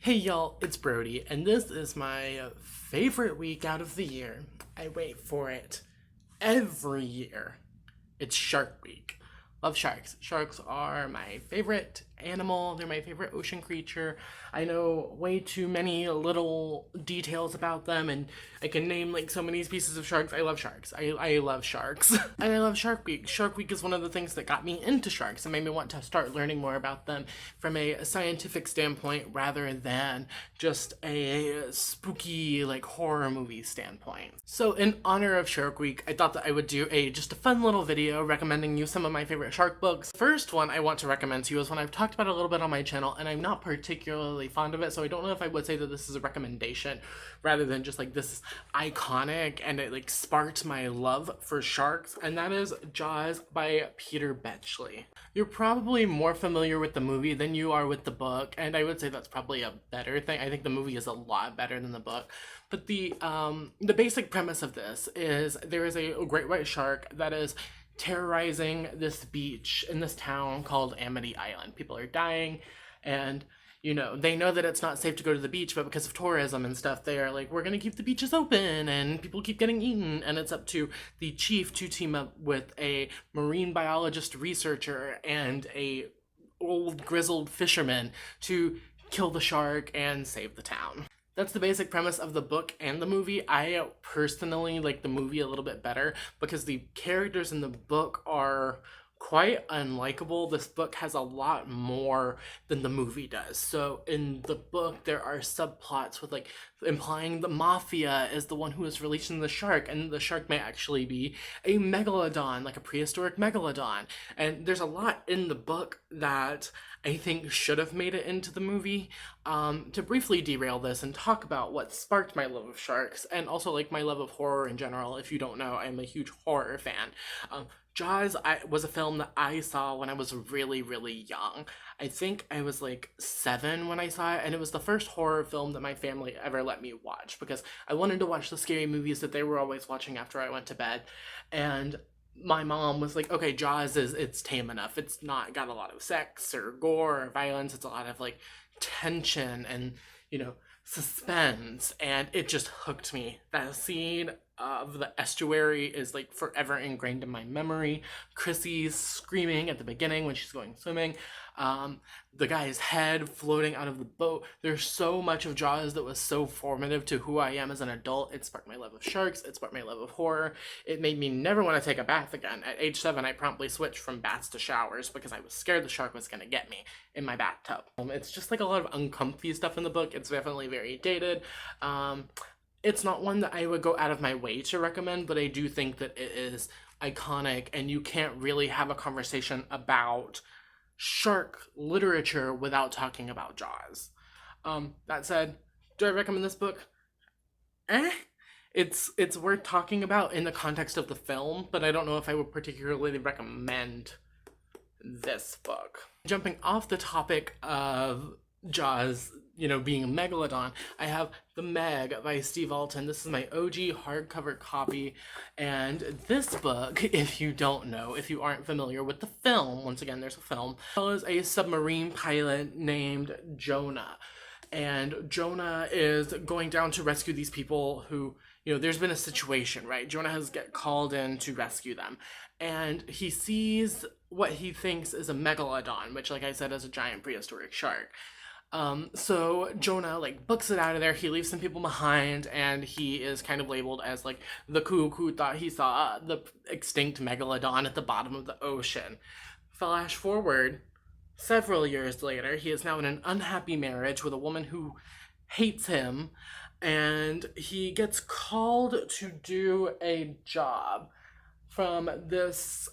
Hey y'all, it's Brody, and this is my favorite week out of the year. I wait for it every year. It's Shark Week. Love sharks. Sharks are my favorite animal. They're my favorite ocean creature. I know way too many little details about them, and I can name like so many species of sharks. I love sharks. I love sharks. And I love Shark Week. Shark Week is one of the things that got me into sharks and made me want to start learning more about them from a scientific standpoint rather than just a spooky like horror movie standpoint. So in honor of Shark Week, I thought that I would do just a fun little video recommending you some of my favorite shark books. First one I want to recommend to you is one I've talked about a little bit on my channel, and I'm not particularly fond of it, so I don't know if I would say that this is a recommendation rather than just like this is iconic and it like sparked my love for sharks, and that is Jaws by Peter Benchley. You're probably more familiar with the movie than you are with the book, and I would say that's probably a better thing. I think the movie is a lot better than the book. But the basic premise of this is there is a great white shark that is terrorizing this beach in this town called Amity Island. People are dying, and they know that it's not safe to go to the beach, but because of tourism and stuff, they are like, we're gonna keep the beaches open, and people keep getting eaten, and it's up to the chief to team up with a marine biologist researcher and a old grizzled fisherman to kill the shark and save the town. That's the basic premise of the book and the movie. I personally like the movie a little bit better because the characters in the book are quite unlikable. This book has a lot more than the movie does. So in the book, there are subplots with like implying the mafia is the one who is releasing the shark, and the shark may actually be a megalodon, like a prehistoric megalodon. And there's a lot in the book that I think should have made it into the movie. To briefly derail this and talk about what sparked my love of sharks and also like my love of horror in general. If you don't know, I'm a huge horror fan. Jaws was a film that I saw when I was really, really young. I think I was like 7 when I saw it, and it was the first horror film that my family ever let me watch because I wanted to watch the scary movies that they were always watching after I went to bed. And my mom was like, okay, Jaws it's tame enough. It's not got a lot of sex or gore or violence. It's a lot of like tension and, suspense, and it just hooked me. That scene of the estuary is like forever ingrained in my memory. Chrissy's screaming at the beginning when she's going swimming. The guy's head floating out of the boat. There's so much of Jaws that was so formative to who I am as an adult. It sparked my love of sharks. It sparked my love of horror. It made me never want to take a bath again. At age 7, I promptly switched from baths to showers because I was scared the shark was going to get me in my bathtub. It's just like a lot of uncomfy stuff in the book. It's definitely very dated. It's not one that I would go out of my way to recommend, but I do think that it is iconic, and you can't really have a conversation about shark literature without talking about Jaws. That said, do I recommend this book? It's worth talking about in the context of the film, but I don't know if I would particularly recommend this book. Jumping off the topic of Jaws, being a megalodon, I have The Meg by Steve Alton. This is my OG hardcover copy, and this book, if you don't know, if you aren't familiar with the film, once again, there's a film, follows a submarine pilot named Jonah. And Jonah is going down to rescue these people who, there's been a situation, right? Jonah has get called in to rescue them. And he sees what he thinks is a megalodon, which, like I said, is a giant prehistoric shark. So Jonah like books it out of there. He leaves some people behind, and he is kind of labeled as like the kook who thought he saw the extinct megalodon at the bottom of the ocean. Flash forward several years later, he is now in an unhappy marriage with a woman who hates him, and he gets called to do a job from this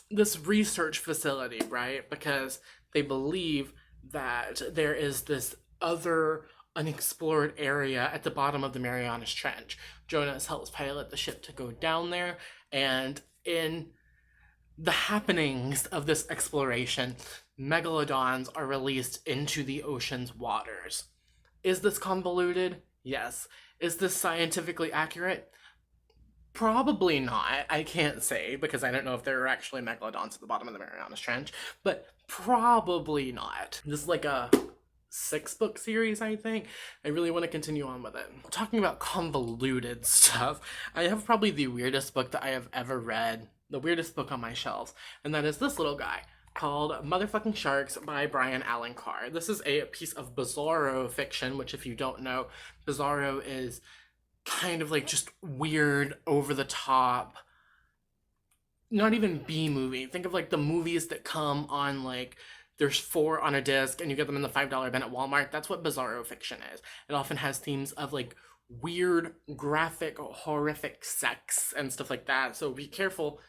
this research facility, right? Because they believe that there is this other unexplored area at the bottom of the Marianas Trench. Jonas helps pilot the ship to go down there, and in the happenings of this exploration, megalodons are released into the ocean's waters. Is this convoluted? Yes. Is this scientifically accurate? Probably not. I can't say because I don't know if there are actually megalodons at the bottom of the Marianas Trench, but probably not. This is like a 6-book series, I think. I really want to continue on with it. Talking about convoluted stuff, I have probably the weirdest book that I have ever read, the weirdest book on my shelves, and that is this little guy called Motherfucking Sharks by Brian Allen Carr. This is a piece of bizarro fiction, which, if you don't know, bizarro is kind of like just weird, over the top, not even B movie. Think of like the movies that come on, like, there's 4 on a disc and you get them in the $5 bin at Walmart. That's what bizarro fiction is. It often has themes of like weird, graphic, horrific sex and stuff like that. So be careful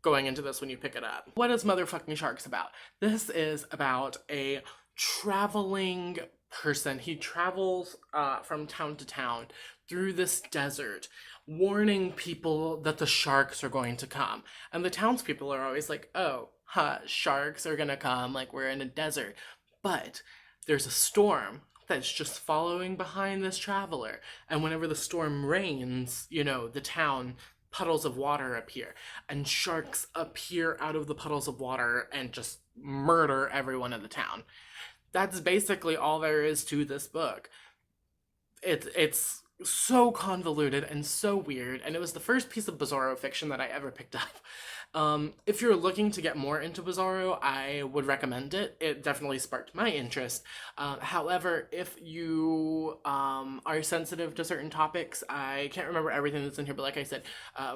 going into this when you pick it up. What is Motherfucking Sharks about? This is about a traveling person. He travels from town to town through this desert, warning people that the sharks are going to come. And the townspeople are always like, oh, sharks are gonna come, like, we're in a desert. But there's a storm that's just following behind this traveler. And whenever the storm rains, you know, the town, puddles of water appear. And sharks appear out of the puddles of water and just murder everyone in the town. That's basically all there is to this book. It's so convoluted and so weird, and it was the first piece of bizarro fiction that I ever picked up. If you're looking to get more into bizarro, I would recommend it. It definitely sparked my interest. However, if you are sensitive to certain topics, I can't remember everything that's in here, but like I said,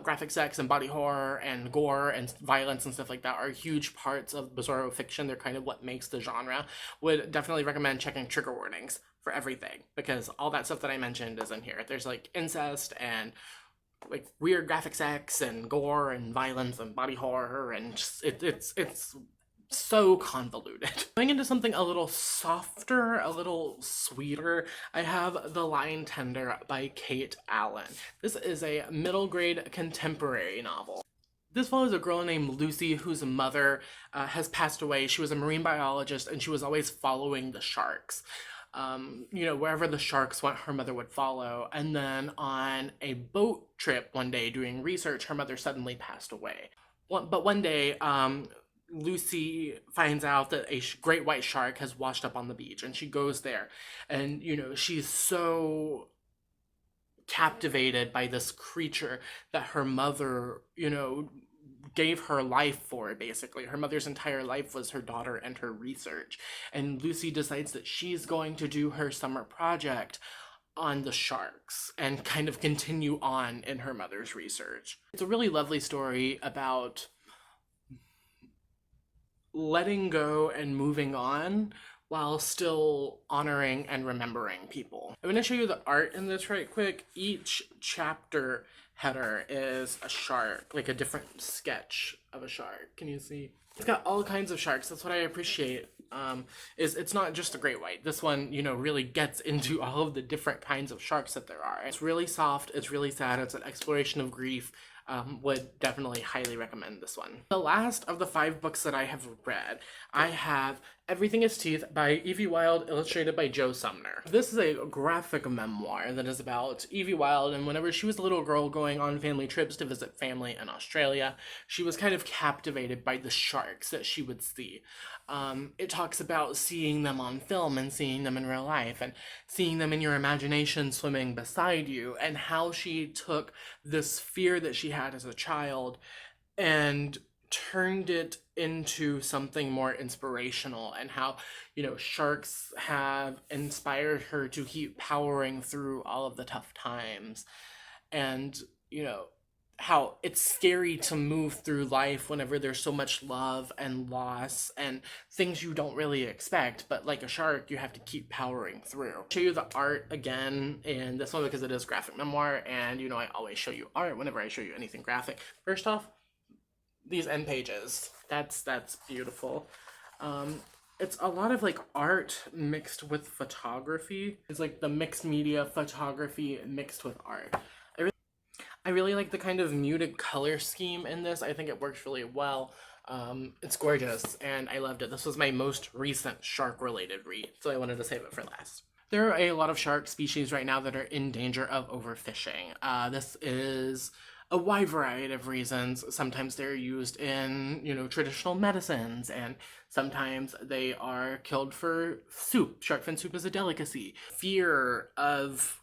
graphic sex and body horror and gore and violence and stuff like that are huge parts of bizarro fiction. They're kind of what makes the genre. Would definitely recommend checking trigger warnings for everything, because all that stuff that I mentioned is in here. There's like incest and like weird graphic sex and gore and violence and body horror, and just it's so convoluted. Going into something a little softer, a little sweeter, I have The Lion Tender by Kate Allen. This is a middle grade contemporary novel. This follows a girl named Lucy whose mother has passed away. She was a marine biologist and she was always following the sharks. You know, wherever the sharks went, her mother would follow. And then on a boat trip one day doing research, her mother suddenly passed away. But one day, Lucy finds out that a great white shark has washed up on the beach, and she goes there. And, you know, she's so captivated by this creature that her mother, you know, gave her life for. Basically, her mother's entire life was her daughter and her research, and Lucy decides that she's going to do her summer project on the sharks and kind of continue on in her mother's research. It's a really lovely story about letting go and moving on while still honoring and remembering people. I'm going to show you the art in this right quick. Each chapter header is a shark, like a different sketch of a shark. Can you see? It's got all kinds of sharks. That's what I appreciate. Is it's not just a great white. This one, you know, really gets into all of the different kinds of sharks that there are. It's really soft. It's really sad. It's an exploration of grief. Would definitely highly recommend this one. The last of the 5 books that I have read, I have Everything is Teeth by Evie Wyld, illustrated by Joe Sumner. This is a graphic memoir that is about Evie Wyld, and whenever she was a little girl going on family trips to visit family in Australia, she was kind of captivated by the sharks that she would see. It talks about seeing them on film and seeing them in real life and seeing them in your imagination swimming beside you, and how she took this fear that she had as a child and turned it into something more inspirational, and how, you know, sharks have inspired her to keep powering through all of the tough times. And, you know, how it's scary to move through life whenever there's so much love and loss and things you don't really expect, but like a shark, you have to keep powering through. I'll show you the art again in this one because it is graphic memoir, and you know I always show you art whenever I show you anything graphic. First off, these end pages. That's beautiful. It's a lot of like art mixed with photography. It's like the mixed media photography mixed with art. I really like the kind of muted color scheme in this. I think it works really well. It's gorgeous, and I loved it. This was my most recent shark-related read, so I wanted to save it for last. There are a lot of shark species right now that are in danger of overfishing. This is a wide variety of reasons. Sometimes they're used in, traditional medicines, and sometimes they are killed for soup. Shark fin soup is a delicacy. Fear of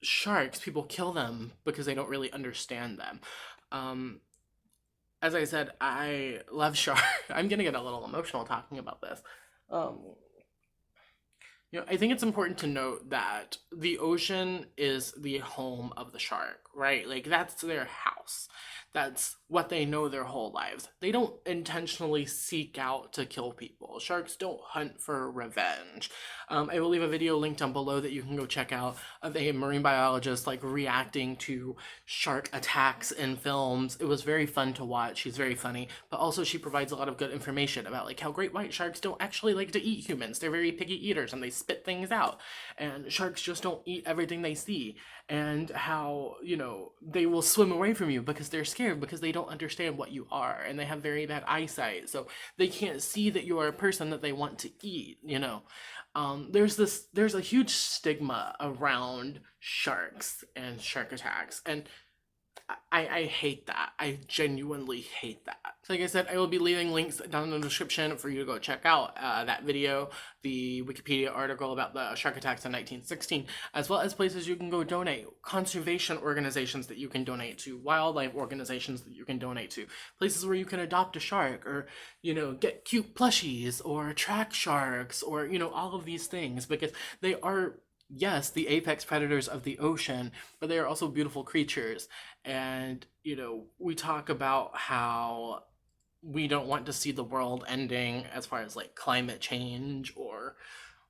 sharks, people kill them because they don't really understand them. Um, as I said, I love sharks. I'm gonna get a little emotional talking about this. Um, I think it's important to note that the ocean is the home of the shark, right? Like, that's their house. That's what they know their whole lives. They don't intentionally seek out to kill people. Sharks don't hunt for revenge. I will leave a video linked down below that you can go check out of a marine biologist like reacting to shark attacks in films. It was very fun to watch. She's very funny, but also she provides a lot of good information about like how great white sharks don't actually like to eat humans. They're very picky eaters and they spit things out. And sharks just don't eat everything they see. And how, they will swim away from you because they're scared, because they don't understand what you are, and they have very bad eyesight, so they can't see that you are a person that they want to eat. There's a huge stigma around sharks and shark attacks, and I hate that. I genuinely hate that. So like I said, I will be leaving links down in the description for you to go check out that video, the Wikipedia article about the shark attacks in 1916, as well as places you can go donate, conservation organizations that you can donate to, wildlife organizations that you can donate to, places where you can adopt a shark, or, get cute plushies, or track sharks, or, all of these things, because they are, yes, the apex predators of the ocean, but they are also beautiful creatures. And, we talk about how we don't want to see the world ending as far as like climate change or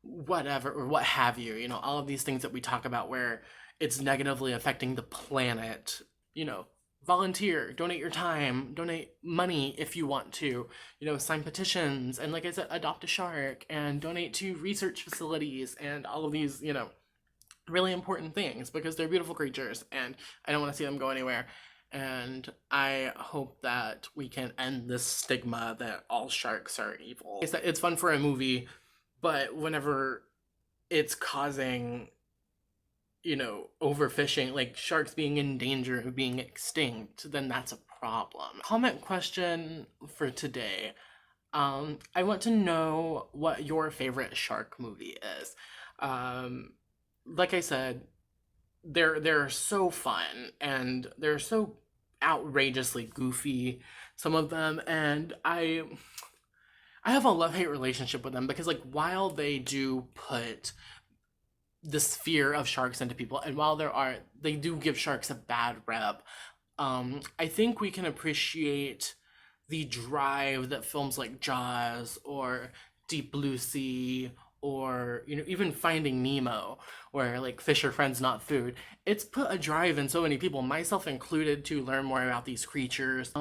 whatever, or what have you, all of these things that we talk about where it's negatively affecting the planet. Volunteer, donate your time, donate money if you want to, sign petitions, and like I said, adopt a shark, and donate to research facilities, and all of these, really important things, because they're beautiful creatures and I don't want to see them go anywhere. And I hope that we can end this stigma that all sharks are evil. It's fun for a movie, but whenever it's causing, overfishing, like sharks being in danger of being extinct, then that's a problem. Comment question for today. I want to know what your favorite shark movie is. Like I said, they're so fun, and they're so outrageously goofy, some of them, and I have a love-hate relationship with them, because like while they do put this fear of sharks into people, and while they do give sharks a bad rep, I think we can appreciate the drive that films like Jaws or Deep Blue Sea, or even Finding Nemo, where like fish are friends not food, it's put a drive in so many people, myself included, to learn more about these creatures.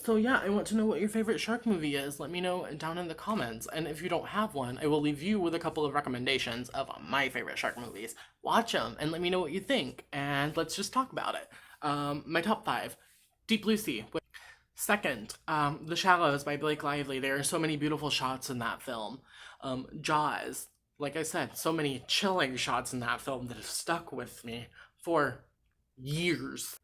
So yeah, I want to know what your favorite shark movie is. Let me know down in the comments, and if you don't have one, I will leave you with a couple of recommendations of my favorite shark movies. Watch them and let me know what you think, and let's just talk about it. My top 5: Deep Blue Sea. Second, The Shallows by Blake Lively. There are so many beautiful shots in that film. Jaws, like I said, so many chilling shots in that film that have stuck with me for years.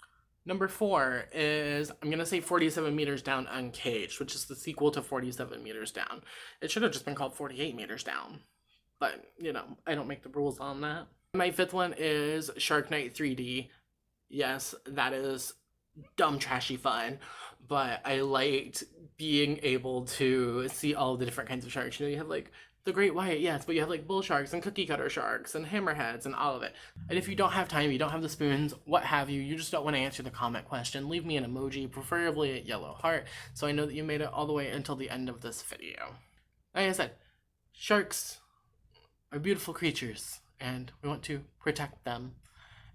Number 4 is, I'm going to say 47 Meters Down Uncaged, which is the sequel to 47 Meters Down. It should have just been called 48 Meters Down, but, I don't make the rules on that. My 5th one is Shark Night 3D. Yes, that is dumb trashy fun, but I liked being able to see all the different kinds of sharks. You have like the great white, yes, but you have like bull sharks and cookie cutter sharks and hammerheads and all of it. And if you don't have time, you don't have the spoons, what have you, you just don't want to answer the comment question, leave me an emoji, preferably a yellow heart, so I know that you made it all the way until the end of this video. Like I said, sharks are beautiful creatures, and we want to protect them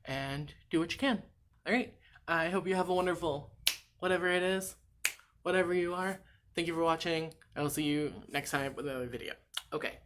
and do what you can. All right. I hope you have a wonderful, whatever it is, whatever you are. Thank you for watching. I will see you next time with another video. Okay.